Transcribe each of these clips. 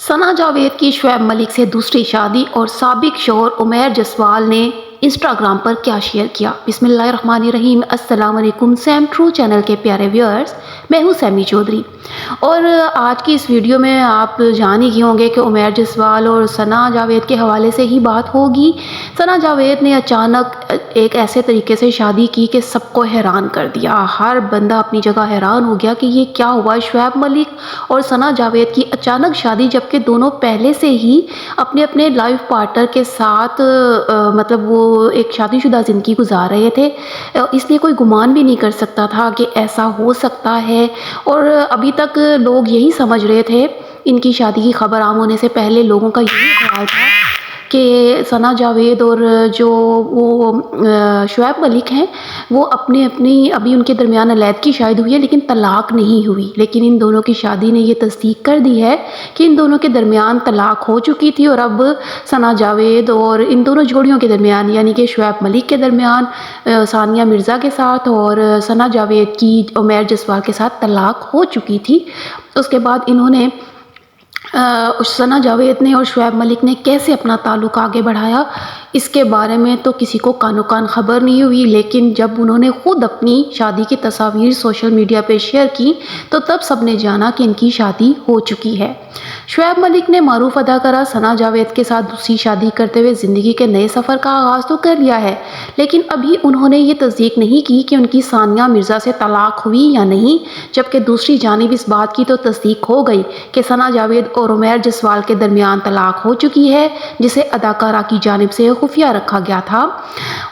सना जावेद की शुएब मलिक से दूसरी शादी और साबिक शौहर उमैर जसवाल ने इंस्टाग्राम पर क्या शेयर किया। बिस्मिल्लाहिर्रहमानिर्रहीम। अस्सलाम वालेकुम सैम ट्रू चैनल के प्यारे व्यूअर्स, मैं हूँ सैमी चौधरी और आज की इस वीडियो में आप जान ही होंगे कि उमैर जसवाल और सना जावेद के हवाले से ही बात होगी। सना जावेद ने अचानक एक ऐसे तरीके से शादी की कि सबको हैरान कर दिया। हर बंदा अपनी जगह हैरान हो गया कि ये क्या हुआ। शुएब मलिक और सना जावेद की अचानक शादी, जबकि दोनों पहले से ही अपने अपने लाइफ पार्टनर के साथ मतलब वो एक शादीशुदा ज़िंदगी गुजार रहे थे, इसलिए कोई गुमान भी नहीं कर सकता था कि ऐसा हो सकता है। और अभी तक लोग यही समझ रहे थे, इनकी शादी की खबर आम होने से पहले लोगों का यही ख्याल था कि सना जावेद और जो वो शुएब मलिक हैं वो अपनी अभी उनके दरमियान अलैदगी शायद हुई है लेकिन तलाक नहीं हुई। लेकिन इन दोनों की शादी ने ये तस्दीक कर दी है कि इन दोनों के दरमियान तलाक हो चुकी थी और अब सना जावेद और इन दोनों जोड़ियों के दरमियान, यानी कि शुएब मलिक के दरमियान सानिया मिर्ज़ा के साथ और सना जावेद की उमैर जसवाल के साथ तलाक हो चुकी थी। उसके बाद इन्होंने सना जावेद ने और शुएब मलिक ने कैसे अपना ताल्लुक़ आगे बढ़ाया, इसके बारे में तो किसी को कानो कान खबर नहीं हुई। लेकिन जब उन्होंने ख़ुद अपनी शादी की तस्वीर सोशल मीडिया पर शेयर की तो तब सबने जाना कि इनकी शादी हो चुकी है। शुएब मलिक ने मारूफ अदाकारा सना जावेद के साथ दूसरी शादी करते हुए ज़िंदगी के नए सफ़र का आगाज़ तो कर लिया है, लेकिन अभी उन्होंने ये तस्दीक नहीं की कि उनकी सानिया मिर्ज़ा से तलाक हुई या नहीं। जबकि दूसरी जानिब इस बात की तो तस्दीक हो गई कि सना जावेद और उमैर जसवाल के दरमियान तलाक हो चुकी है, जिसे अदाकारा की जानिब से खुफिया रखा गया था।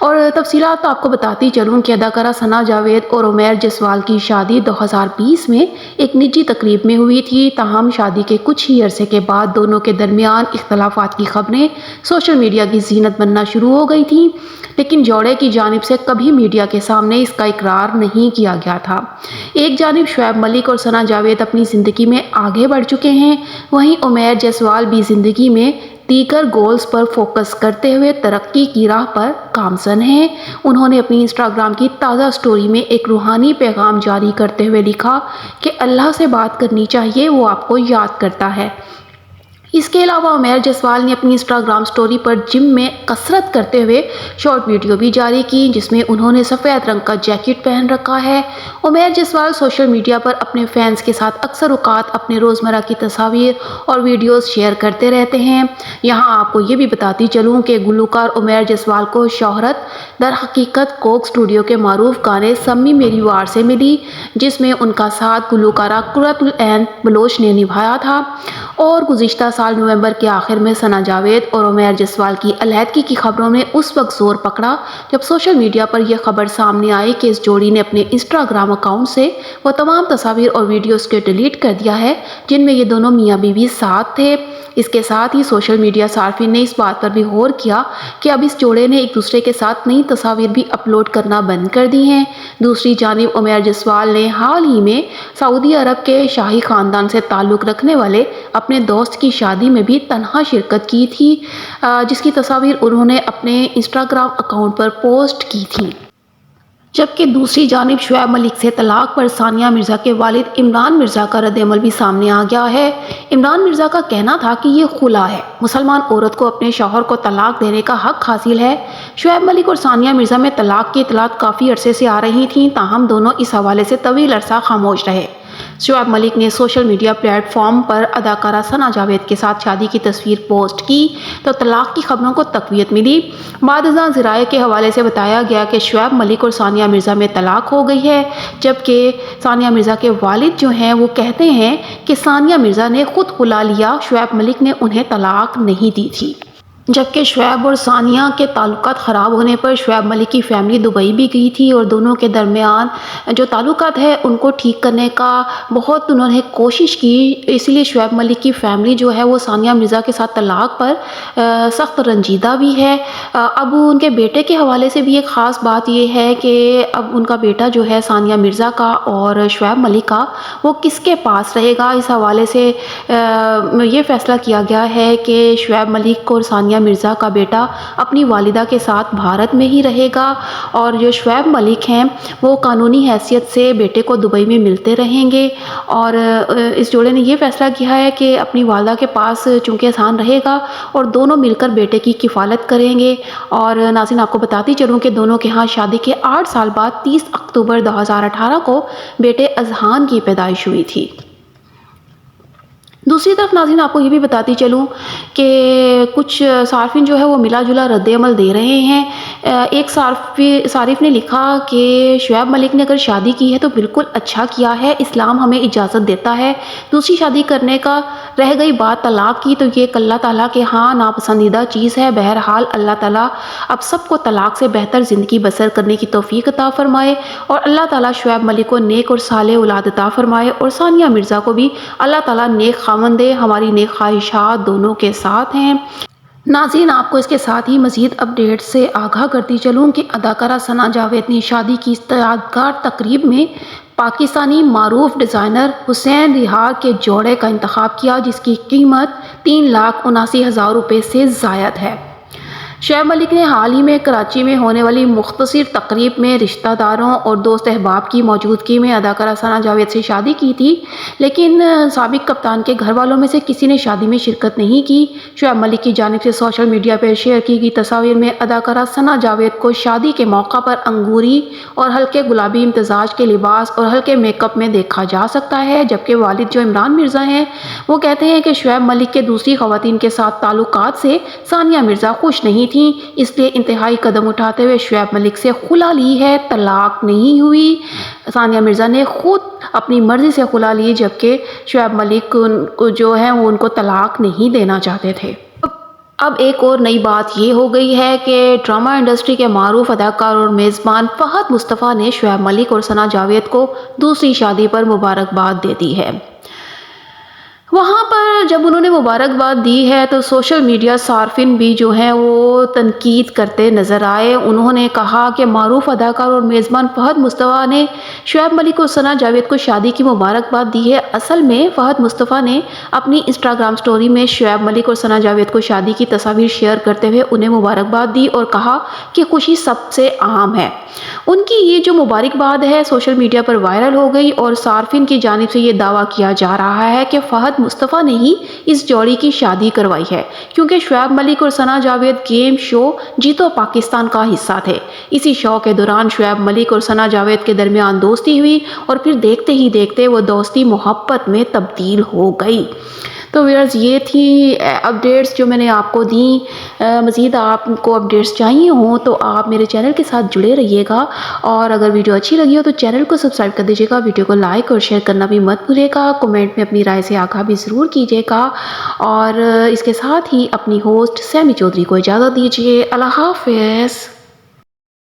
और तफसीलात तो आपको बताती चलूँ कि अदाकारा सना जावेद और उमैर जसवाल की शादी 2020 में एक निजी तकरीब में हुई थी। ताहम शादी के कुछ ही अरसे के बाद दोनों के दरमियान इख्तलाफात की खबरें सोशल मीडिया की जीनत बनना शुरू हो गई थी, लेकिन जोड़े की जानिब से कभी मीडिया के सामने इसका इकरार नहीं किया गया था। एक जानिब शुएब मलिक और सना जावेद अपनी ज़िंदगी में आगे बढ़ चुके हैं, वहीं उमैर जसवाल भी ज़िंदगी में दीगर गोल्स पर फोकस करते हुए तरक्की की राह पर गामज़न हैं। उन्होंने अपनी इंस्टाग्राम की ताज़ा स्टोरी में एक रूहानी पैगाम जारी करते हुए लिखा कि अल्लाह से बात करनी चाहिए, वो आपको याद करता है। इसके अलावा उमैर जसवाल ने अपनी इंस्टाग्राम स्टोरी पर जिम में कसरत करते हुए शॉर्ट वीडियो भी जारी की, जिसमें उन्होंने सफ़ेद रंग का जैकेट पहन रखा है। उमैर जसवाल सोशल मीडिया पर अपने फैंस के साथ अक्सर औकात अपने रोज़मर्रा की तस्वीर और वीडियोस शेयर करते रहते हैं। यहाँ आपको ये भी बताती चलूँ कि गुलकार उमैर जसवाल को शोहरत दर हकीकत कोक स्टूडियो के मारूफ गाने सम्मी मेरी वार से मिली, जिसमें उनका साथ गुलकारा कुर्रतुल ऐन बलोच ने निभाया था। और गुज़िश्ता साल नवंबर के आखिर में सना जावेद और उमैर जसवाल की अलहदगी की खबरों ने उस वक्त जोर पकड़ा जब सोशल मीडिया पर यह खबर सामने आई कि इस जोड़ी ने अपने इंस्टाग्राम अकाउंट से वो तमाम तस्वीर और वीडियोस को डिलीट कर दिया है जिनमें ये दोनों मियाँ बीवी साथ थे। इसके साथ ही सोशल मीडिया सार्फिन ने इस बात पर भी गौर किया कि अब इस जोड़े ने एक दूसरे के साथ नई तस्वीर भी अपलोड करना बंद कर दी हैं। दूसरी जानिब उमैर जसवाल ने हाल ही में सऊदी अरब के शाही ख़ानदान से ताल्लुक़ रखने वाले अपने दोस्त की शादी में भी तन्हा शिरकत की थी, जिसकी तस्वीर उन्होंने अपने इंस्टाग्राम अकाउंट पर पोस्ट की थी। जबकि दूसरी जानिब शुएब मलिक से तलाक पर सानिया मिर्ज़ा के वालिद इमरान मिर्ज़ा का रद्द-ए-अमल भी सामने आ गया है। इमरान मिर्ज़ा का कहना था कि ये खुला है, मुसलमान औरत को अपने शौहर को तलाक देने का हक हासिल है। शुएब मलिक और सानिया मिर्ज़ा में तलाक की इतलात काफ़ी अरसे से आ रही थीं, ताहम दोनों इस हवाले से तवील अरसा खामोश रहे। शुएब मलिक ने सोशल मीडिया प्लेटफॉर्म पर अदाकारा सना जावेद के साथ शादी की तस्वीर पोस्ट की तो तलाक की खबरों को तक़वियत मिली। बाद ज़राए के हवाले से बताया गया कि शुएब मलिक और सानिया मिर्ज़ा में तलाक हो गई है, जबकि सानिया मिर्ज़ा के वालिद जो हैं वो कहते हैं कि सानिया मिर्ज़ा ने ख़ुद खुला लिया, शुएब मलिक ने उन्हें तलाक नहीं दी थी। जबकि शुएब और सानिया के ताल्लुकात ख़राब होने पर शुएब मलिक की फ़ैमिली दुबई भी गई थी और दोनों के दरमियान जो ताल्लुकात है उनको ठीक करने का बहुत उन्होंने कोशिश की। इसीलिए शुएब मलिक की फ़ैमिली जो है वो सानिया मिर्ज़ा के साथ तलाक पर सख्त रंजीदा भी है। अब उनके बेटे के हवाले से भी एक ख़ास बात ये है कि अब उनका बेटा जो है सानिया मिर्ज़ा का और शुएब मलिक का वो किसके पास रहेगा। इस हवाले से ये फ़ैसला किया गया है कि शुएब मलिक और सानिया ثانیہ مرزا کا بیٹا اپنی والدہ کے ساتھ بھارت میں ہی رہے گا، اور جو شعیب ملک ہیں وہ قانونی حیثیت سے بیٹے کو دبئی میں ملتے رہیں گے۔ اور اس جوڑے نے یہ فیصلہ کیا ہے کہ اپنی والدہ کے پاس چونکہ احسان رہے گا اور دونوں مل کر بیٹے کی کفالت کریں گے۔ اور ناظرین آپ کو بتاتی چلوں کہ دونوں کے ہاں شادی کے 8 سال بعد 30 اکتوبر 2018 کو بیٹے اذہان کی پیدائش ہوئی تھی۔ دوسری طرف ناظرین آپ کو یہ بھی بتاتی چلوں کہ کچھ صارفین جو ہے وہ ملا جلا رد عمل دے رہے ہیں۔ ایک صارف نے لکھا کہ شعیب ملک نے اگر شادی کی ہے تو بالکل اچھا کیا ہے، اسلام ہمیں اجازت دیتا ہے۔ دوسری شادی کرنے کا رہ گئی بات طلاق کی تو یہ اللہ تعالیٰ کے ہاں ناپسندیدہ چیز ہے۔ بہرحال اللہ تعالیٰ اب سب کو طلاق سے بہتر زندگی بسر کرنے کی توفیق عطا فرمائے، اور اللہ تعالیٰ شعیب ملک کو نیک اور صالح اولاد عطا فرمائے، اور ثانیہ مرزا کو بھی اللہ تعالیٰ نیک خاوند دے۔ ہماری نیک خواہشات دونوں کے ساتھ ہیں۔ ناظرین آپ کو اس کے ساتھ ہی مزید اپڈیٹ سے آگاہ کرتی چلوں کہ اداکارہ ثنا جاوید نے شادی کی یادگار تقریب میں پاکستانی معروف ڈیزائنر حسین ریحان کے جوڑے کا انتخاب کیا، جس کی قیمت 3,79,000 روپے سے زائد ہے۔ شعیب ملک نے حال ہی میں کراچی میں ہونے والی مختصر تقریب میں رشتہ داروں اور دوست احباب کی موجودگی میں اداکارہ ثنا جاوید سے شادی کی تھی، لیکن سابق کپتان کے گھر والوں میں سے کسی نے شادی میں شرکت نہیں کی۔ شعیب ملک کی جانب سے سوشل میڈیا پر شیئر کی گئی تصاویر میں اداکارہ ثنا جاوید کو شادی کے موقع پر انگوری اور ہلکے گلابی امتزاج کے لباس اور ہلکے میک اپ میں دیکھا جا سکتا ہے، جبکہ والد جو عمران مرزا ہیں وہ کہتے ہیں کہ شعیب ملک کے دوسری خواتین کے ساتھ تعلقات سے ثانیہ مرزا خوش نہیں تھیں، اس لیے انتہائی قدم اٹھاتے ہوئے شعیب ملک سے خلا لی ہے۔ طلاق نہیں ہوئی، ثانیہ مرزا نے خود اپنی مرضی سے خلا لی، جبکہ شعیب ملک جو ہے وہ ان کو طلاق نہیں دینا چاہتے تھے۔ اب ایک اور نئی بات یہ ہو گئی ہے کہ ڈرامہ انڈسٹری کے معروف اداکار اور میزبان فہد مصطفیٰ نے شعیب ملک اور ثنا جاوید کو دوسری شادی پر مبارکباد دے دی ہے۔ وہاں پر جب انہوں نے مبارکباد دی ہے تو سوشل میڈیا صارفین بھی جو ہیں وہ تنقید کرتے نظر آئے۔ انہوں نے کہا کہ معروف اداکار اور میزبان فہد مصطفیٰ نے شعیب ملک اور ثنا جاوید کو شادی کی مبارکباد دی ہے۔ اصل میں فہد مصطفیٰ نے اپنی انسٹاگرام سٹوری میں شعیب ملک اور ثنا جاوید کو شادی کی تصاویر شیئر کرتے ہوئے انہیں مبارکباد دی اور کہا کہ خوشی سب سے اہم ہے۔ ان کی یہ جو مبارکباد ہے سوشل میڈیا پر وائرل ہو گئی، اور صارفین کی جانب سے یہ دعویٰ کیا جا رہا ہے کہ فہد مصطفیٰ نے ہی اس جوڑی کی شادی کروائی ہے، کیونکہ شعیب ملک اور ثنا جاوید گیم شو جیتو پاکستان کا حصہ تھے۔ اسی شو کے دوران شعیب ملک اور ثنا جاوید کے درمیان دوستی ہوئی، اور پھر دیکھتے ہی دیکھتے وہ دوستی محبت میں تبدیل ہو گئی۔ تو ویئرز یہ تھی اپڈیٹس جو میں نے آپ کو دیں۔ مزید آپ کو اپڈیٹس چاہیے ہوں تو آپ میرے چینل کے ساتھ جڑے رہیے گا، اور اگر ویڈیو اچھی لگی ہو تو چینل کو سبسکرائب کر دیجیے گا، ویڈیو کو لائک اور شیئر کرنا بھی مت بھولیے گا، کمنٹ میں اپنی رائے سے آگاہ بھی ضرور کیجیے گا، اور اس کے ساتھ ہی اپنی ہوسٹ سیمی چودھری کو اجازت دیجیے۔ اللہ حافظ۔